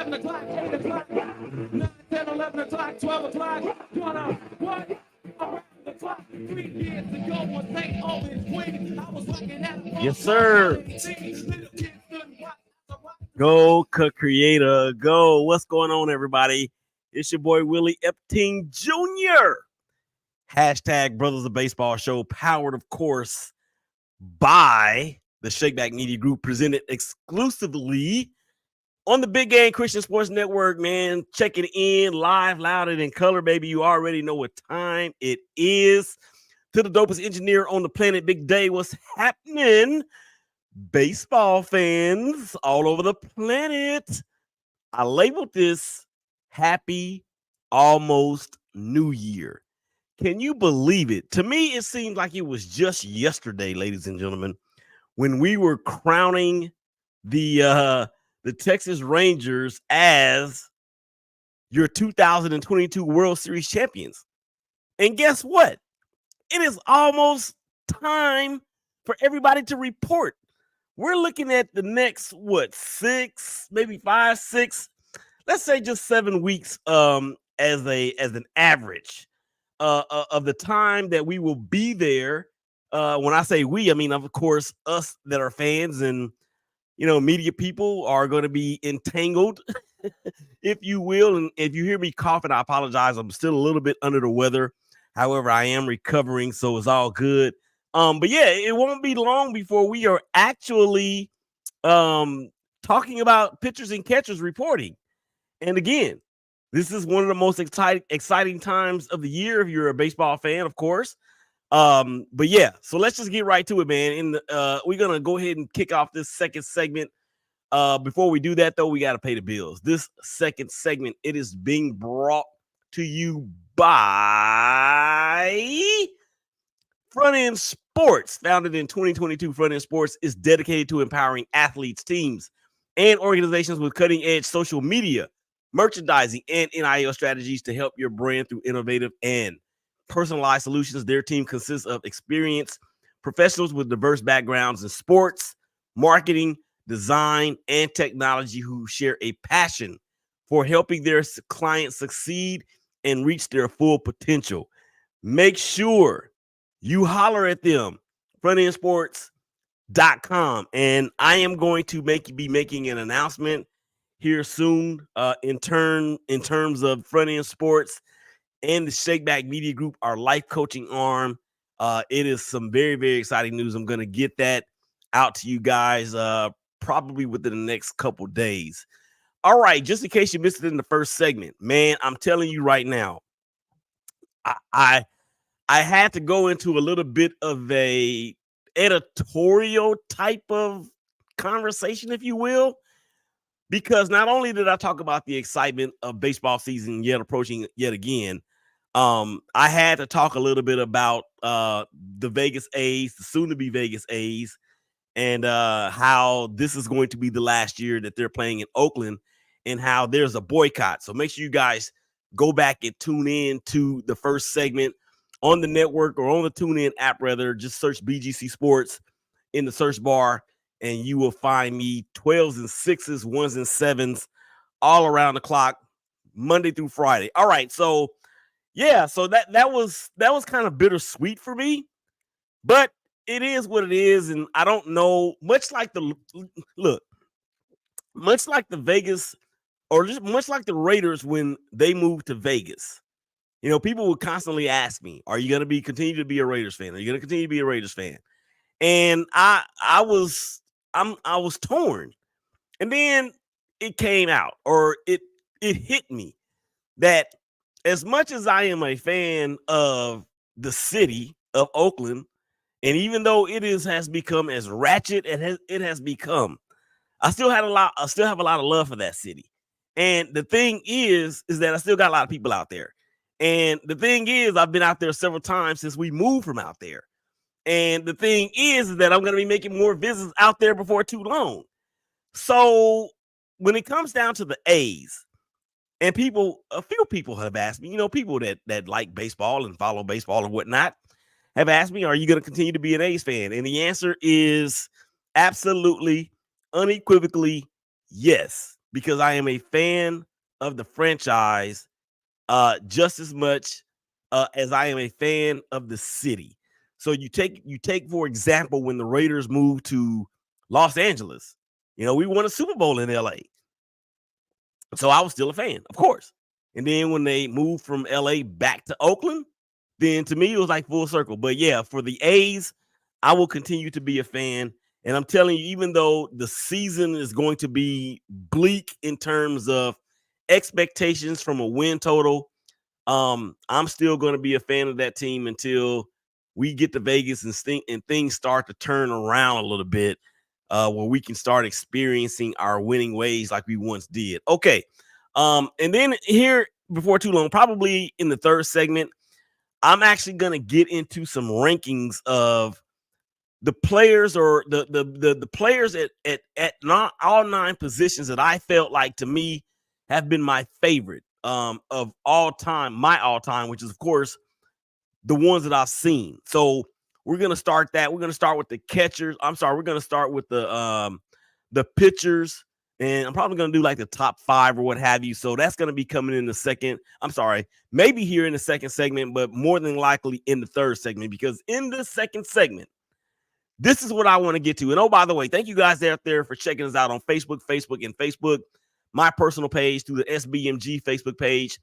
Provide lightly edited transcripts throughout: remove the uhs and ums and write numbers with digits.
7 o'clock, 8 o'clock, 9, 10, 11 o'clock, 12 o'clock. Gonna what? Around the clock. 3 years ago on St. Albans Queen, I was looking at Yes, sir. Go, creator, go. What's going on, everybody? It's your boy, Willie Epting Jr. Hashtag Brothers of Baseball Show, powered, of course, by the ShakeBack Media Group, presented exclusively on the Big Game Christian Sports Network, man. Checking in live, loud, and in color, baby. You already know what time it is. To the dopest engineer on the planet, Big Day. What's happening? Baseball fans all over the planet. I labeled this Happy Almost New Year. Can you believe it? To me, it seemed like it was just yesterday, ladies and gentlemen, when we were crowning the Texas Rangers as your 2022 World Series champions. And guess what? It is almost time for everybody to report. We're looking at the next, 6, maybe 5, 6, let's say just 7 weeks as an average of the time that we will be there. When I say we, I mean, of course, us that are fans and, media people are going to be entangled, if you will. And if you hear me coughing, I apologize. I'm still a little bit under the weather. However, I am recovering, so it's all good. But yeah, it won't be long before we are actually talking about pitchers and catchers reporting. And again, this is one of the most exciting times of the year if you're a baseball fan, of course. But yeah, so let's just get right to it, man. We're gonna go ahead and kick off this second segment. Before we do that, though, we got to pay the bills. This second segment, it is being brought to you by Front End Sports. Founded in 2022, Front End Sports is dedicated to empowering athletes, teams, and organizations with cutting-edge social media, merchandising, and NIL strategies to help your brand through innovative and personalized solutions. Their team consists of experienced professionals with diverse backgrounds in sports, marketing, design, and technology who share a passion for helping their clients succeed and reach their full potential. Make sure you holler at them, frontendsports.com. And I am going to be making an announcement here soon in terms of Front End Sports and the ShakeBack Media Group, our life coaching arm. It is some very, very exciting news. I'm going to get that out to you guys probably within the next couple days. All right, just in case you missed it in the first segment, man, I'm telling you right now, I had to go into a little bit of a editorial type of conversation, if you will, because not only did I talk about the excitement of baseball season yet approaching yet again, I had to talk a little bit about the Vegas A's, the soon-to-be Vegas A's, and how this is going to be the last year that they're playing in Oakland and how there's a boycott. So make sure you guys go back and tune in to the first segment on the network or on the TuneIn app, rather. Just search BGC Sports in the search bar, and you will find me 12s and 6s, 1s and 7s, all around the clock, Monday through Friday. All right, so yeah, so that was kind of bittersweet for me, but it is what it is, and I don't know. Much like the Vegas, or just much like the Raiders when they moved to Vegas. People would constantly ask me, "Are you going to continue to be a Raiders fan? Are you going to continue to be a Raiders fan?" And I was torn. And then it came out, or it hit me that as much as I am a fan of the city of Oakland, and even though has become as ratchet as it has become, I still have a lot of love for that city. And the thing is that I still got a lot of people out there. And the thing is, I've been out there several times since we moved from out there. And the thing is that I'm going to be making more visits out there before too long. So when it comes down to the A's, and a few people have asked me, people that like baseball and follow baseball and whatnot, have asked me, are you going to continue to be an A's fan? And the answer is absolutely, unequivocally, yes. because I am a fan of the franchise just as much as I am a fan of the city. So you take for example when the Raiders moved to Los Angeles. We won a Super Bowl in LA. So I was still a fan, of course. And then when they moved from LA back to Oakland, then to me it was like full circle. But yeah, for the A's, I will continue to be a fan. And I'm telling you, even though the season is going to be bleak in terms of expectations from a win total, I'm still going to be a fan of that team until we get to Vegas and things start to turn around a little bit, where we can start experiencing our winning ways like we once did. Okay. And then here before too long, probably in the third segment, I'm actually going to get into some rankings of the players or the players at not all 9 positions that I felt like to me have been my favorite of all time, my all time, which is of course the ones that I've seen. So we're gonna start that. We're gonna start with the catchers. We're gonna start with the pitchers, and I'm probably gonna do like the top 5 or what have you. So that's gonna be coming in the second. Maybe here in the second segment, but more than likely in the third segment, because in the second segment, this is what I want to get to. And oh, by the way, thank you guys out there for checking us out on Facebook, my personal page, through the SBMG Facebook page,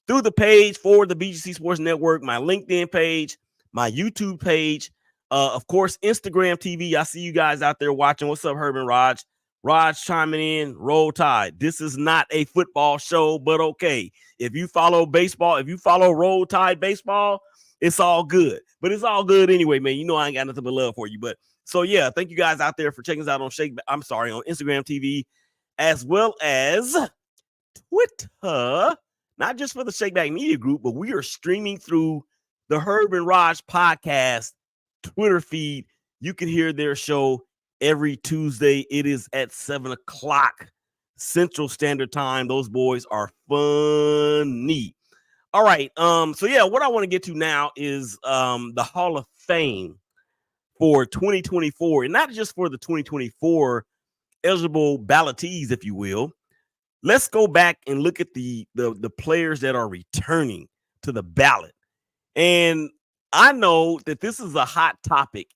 through the page for the BGC Sports Network, my LinkedIn page, my YouTube page, of course, Instagram TV. I see you guys out there watching. What's up, Herb and Raj? Raj chiming in, Roll Tide. This is not a football show, but okay. If you follow baseball, if you follow Roll Tide baseball, it's all good. But it's all good anyway, man. You know I ain't got nothing but love for you. But so yeah, thank you guys out there for checking us out on on Instagram TV, as well as Twitter. Not just for the ShakeBack Media Group, but we are streaming through the Herb and Raj podcast Twitter feed. You can hear their show every Tuesday. It is at 7:00 Central Standard Time. Those boys are funny. All right. So yeah, what I want to get to now is the Hall of Fame for 2024, and not just for the 2024 eligible ballotees, if you will. Let's go back and look at the players that are returning to the ballot. And I know that this is a hot topic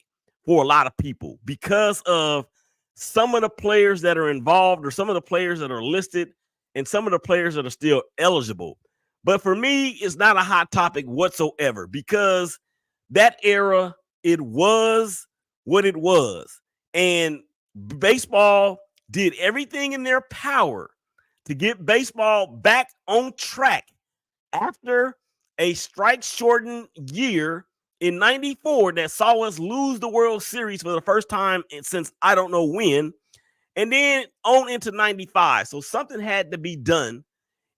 for a lot of people because of some of the players that are involved, or some of the players that are listed, and some of the players that are still eligible. But for me, it's not a hot topic whatsoever, because that era, it was what it was. And baseball did everything in their power to get baseball back on track after a strike-shortened year in 94 that saw us lose the World Series for the first time since I don't know when, and then on into 95. So something had to be done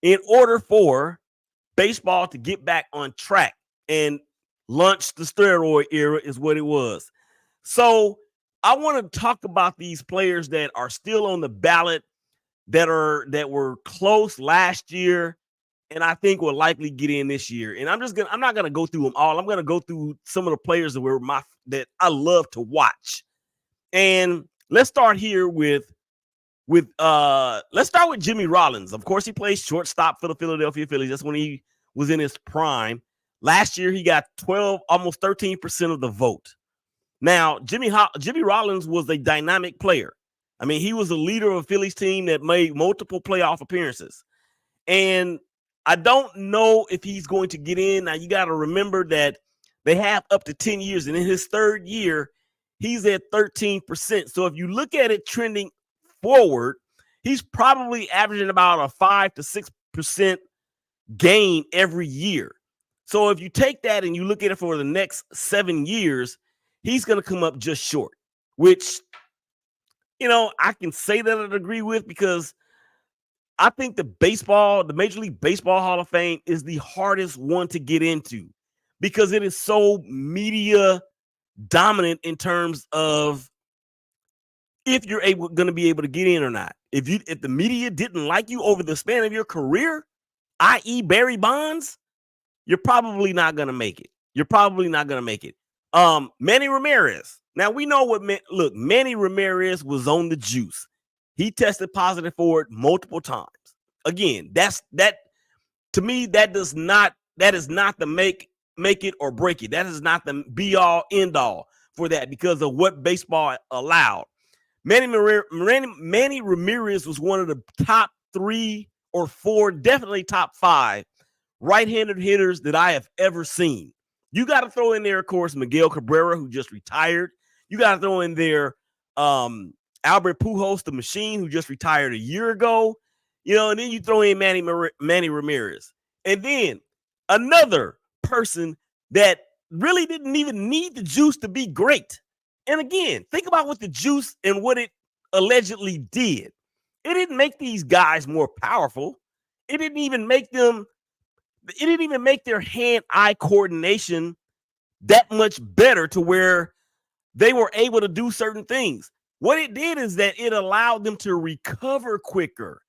in order for baseball to get back on track, and launch the steroid era is what it was. So I want to talk about these players that are still on the ballot, that were close last year, and I think will likely get in this year. And I'm not gonna go through them all. I'm gonna go through some of the players that I love to watch. And let's start here with Jimmy Rollins. Of course, he plays shortstop for the Philadelphia Phillies. That's when he was in his prime. Last year, he got 12, almost 13% of the vote. Now, Jimmy Rollins was a dynamic player. I mean, he was the leader of a Phillies team that made multiple playoff appearances. And I don't know if he's going to get in. Now, you got to remember that they have up to 10 years. And in his third year, he's at 13%. So if you look at it trending forward, he's probably averaging about a 5 to 6% gain every year. So if you take that and you look at it for the next 7 years, he's going to come up just short, which, I can say that I'd agree with, because I think the Major League Baseball Hall of Fame is the hardest one to get into, because it is so media dominant in terms of if you're going to be able to get in or not. If the media didn't like you over the span of your career, i.e. Barry Bonds, you're probably not going to make it. Manny Ramirez. Now we know Manny Ramirez was on the juice. He tested positive for it multiple times. Again, that to me, that is not the make it or break it. That is not the be all end all for that because of what baseball allowed. Manny Ramirez was one of the top 3 or 4, definitely top 5 right-handed hitters that I have ever seen. You got to throw in there, of course, Miguel Cabrera, who just retired. You got to throw in there Albert Pujols, the machine, who just retired a year ago. And then you throw in Manny Ramirez. And then another person that really didn't even need the juice to be great. And again, think about what the juice and what it allegedly did. It didn't make these guys more powerful. It didn't even make their hand-eye coordination that much better to where they were able to do certain things. What it did is that it allowed them to recover quicker.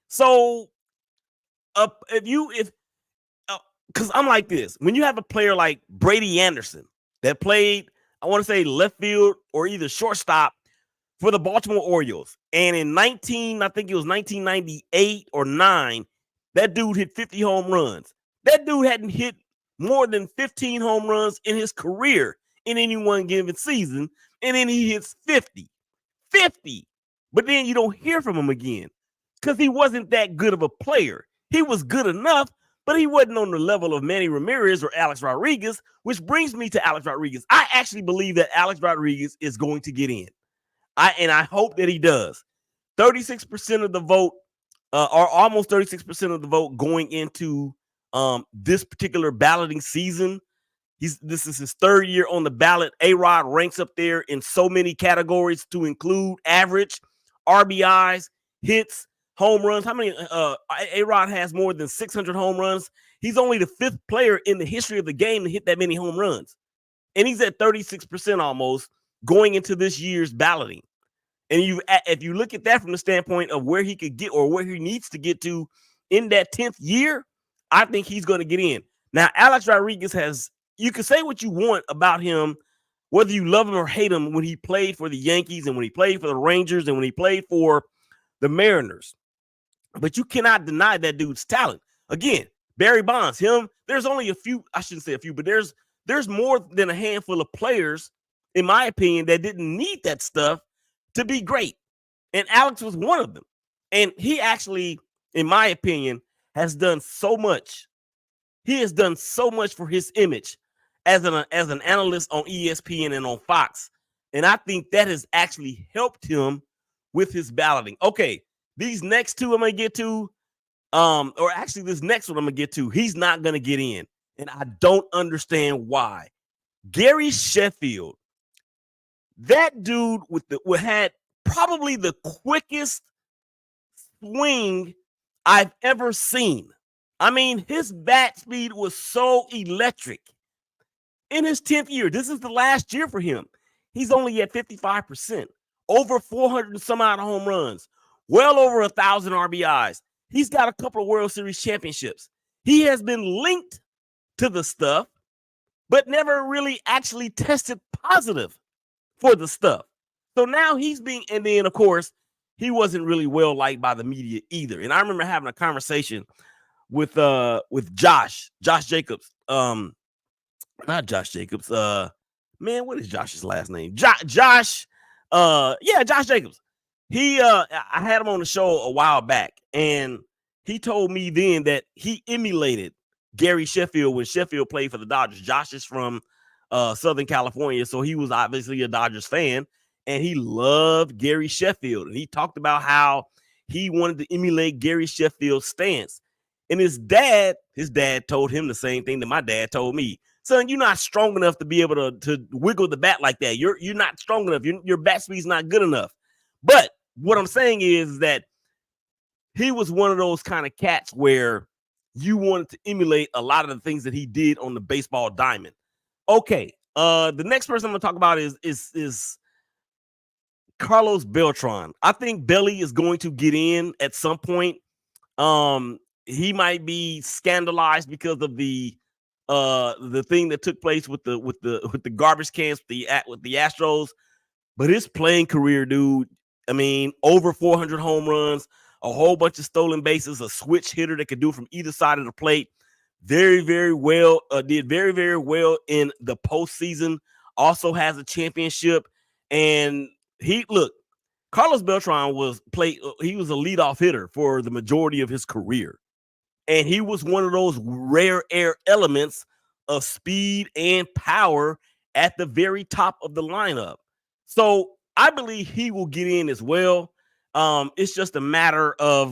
So, because I'm like this, when you have a player like Brady Anderson that played, I want to say left field or either shortstop for the Baltimore Orioles, and in I think it was 1998 or 9, that dude hit 50 home runs. That dude hadn't hit more than 15 home runs in his career in any one given season, and then he hits 50. But then you don't hear from him again because he wasn't that good of a player. He was good enough, but he wasn't on the level of Manny Ramirez or Alex Rodriguez, which brings me to Alex Rodriguez. I actually believe that Alex Rodriguez is going to get in. I hope that he does. 36% of the vote, or almost 36% of the vote going into this particular balloting season. This is his 3rd year on the ballot. A-Rod ranks up there in so many categories to include average, RBIs, hits, home runs. How many? A-Rod has more than 600 home runs. He's only the 5th player in the history of the game to hit that many home runs. And he's at 36% almost going into this year's balloting. And if you look at that from the standpoint of where he could get or where he needs to get to in that 10th year, I think he's going to get in. Now, Alex Rodriguez you can say what you want about him, whether you love him or hate him, when he played for the Yankees and when he played for the Rangers and when he played for the Mariners. But you cannot deny that dude's talent. Again, Barry Bonds, there's only a few, I shouldn't say a few, but there's more than a handful of players, in my opinion, that didn't need that stuff to be great. And Alex was one of them. And he actually, in my opinion, has done so much. He has done so much for his image as an analyst on ESPN and on Fox. And I think that has actually helped him with his balloting. Okay, these next two I'm going to get to, or actually this next one I'm going to get to, he's not going to get in. And I don't understand why. Gary Sheffield, that dude had probably the quickest swing I've ever seen. I mean, his bat speed was so electric. In his 10th year, this is the last year for him. He's only at 55%, over 400 and some odd home runs, well over 1,000 RBIs. He's got a couple of World Series championships. He has been linked to the stuff, but never really actually tested positive for the stuff. So now and then, of course, he wasn't really well liked by the media either. And I remember having a conversation with Josh Jacobs. Not Josh Jacobs. Man, what is Josh's last name? Josh Jacobs. I had him on the show a while back, and he told me then that he emulated Gary Sheffield when Sheffield played for the Dodgers. Josh is from Southern California, so he was obviously a Dodgers fan, and he loved Gary Sheffield. And he talked about how he wanted to emulate Gary Sheffield's stance. And his dad told him the same thing that my dad told me. Son, you're not strong enough to be able to wiggle the bat like that. You're not strong enough. Your bat speed's not good enough. But what I'm saying is that he was one of those kind of cats where you wanted to emulate a lot of the things that he did on the baseball diamond. Okay, the next person I'm going to talk about is Carlos Beltran. I think Belly is going to get in at some point. He might be scandalized because of the thing that took place with the garbage cans with the Astros, but his playing career, dude, I mean, over 400 home runs, a whole bunch of stolen bases, a switch hitter that could do from either side of the plate. Very, very well. Did very, very well in the postseason. Also has a championship. And Carlos Beltran he was a leadoff hitter for the majority of his career. And he was one of those rare air elements of speed and power at the very top of the lineup. So I believe he will get in as well. It's just a matter of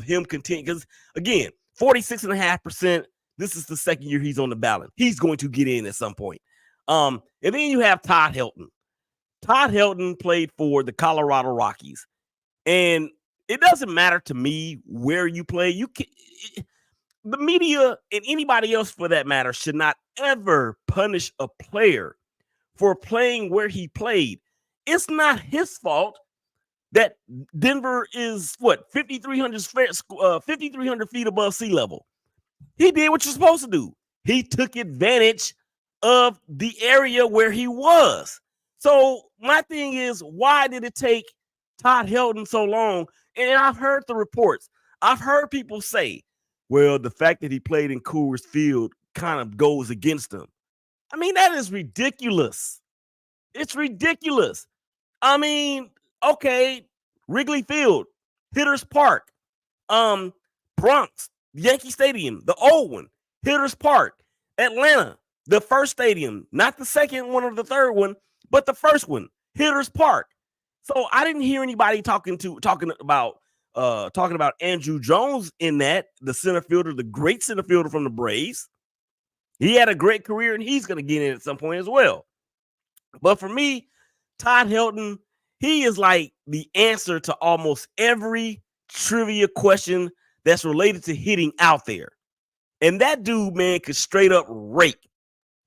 him continuing, because again, 46.5%. This is the second year he's on the ballot. He's going to get in at some point. And then you have Todd Helton. Todd Helton played for the Colorado Rockies, and it doesn't matter to me where you play. The media and anybody else for that matter should not ever punish a player for playing where he played. It's not his fault that Denver is 5,300 feet above sea level. He did what you're supposed to do. He took advantage of the area where he was. So my thing is, why did it take Todd Helton so long? And I've heard the reports. I've heard people say, well, the fact that he played in Coors Field kind of goes against him. I mean, that is ridiculous. It's ridiculous. I mean, okay, Wrigley Field, Hitters Park, Bronx, Yankee Stadium, the old one, Hitters Park, Atlanta, the first stadium, not the second one or the third one, but the first one, Hitters Park. So I didn't hear anybody talking about Andrew Jones in that, the center fielder, the great center fielder from the Braves. He had a great career, and he's going to get in at some point as well. But for me, Todd Helton, he is like the answer to almost every trivia question that's related to hitting out there. And that dude, man, could straight up rake.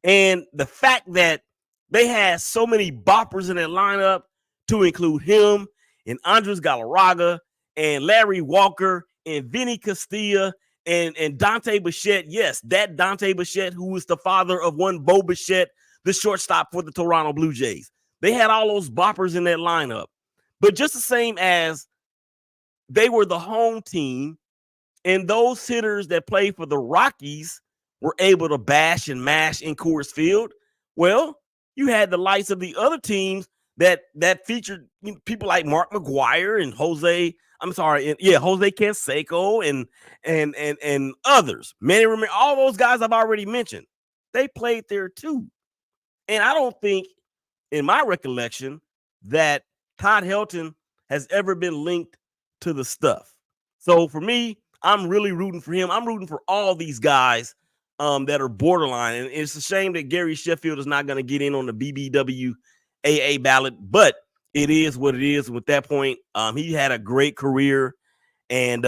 And the fact that they had so many boppers in that lineup, to include him and Andres Galarraga and Larry Walker and Vinny Castilla and Dante Bichette. Yes, that Dante Bichette, who was the father of one Bo Bichette, the shortstop for the Toronto Blue Jays. They had all those boppers in that lineup. But just the same as they were the home team, and those hitters that played for the Rockies were able to bash and mash in Coors Field, well, you had the likes of the other teams that featured people like Mark McGwire and Jose Canseco and others. Manny Ramirez, all those guys I've already mentioned, they played there too. And I don't think, in my recollection, that Todd Helton has ever been linked to the stuff. So for me, I'm really rooting for him. I'm rooting for all these guys that are borderline. And it's a shame that Gary Sheffield is not going to get in on the BBWAA ballot, but it is what it is. With that point, he had a great career, and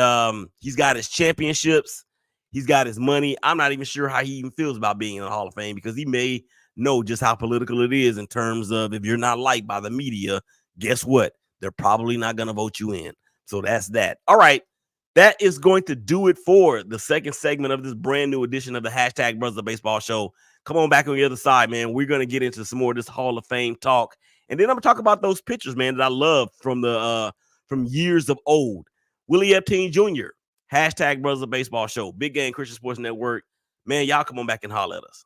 he's got his championships. He's got his money. I'm not even sure how he even feels about being in the Hall of Fame, because he may know just how political it is in terms of, if you're not liked by the media, guess what? They're probably not going to vote you in. So that's that. All right. That is going to do it for the second segment of this brand new edition of the Hashtag Brothers of Baseball show. Come on back on the other side, man. We're going to get into some more of this Hall of Fame talk. And then I'm going to talk about those pictures, man, that I love from years of old. Willie Epting Jr., Hashtag Brothers of Baseball show. Big Game Christian Sports Network. Man, y'all come on back and holler at us.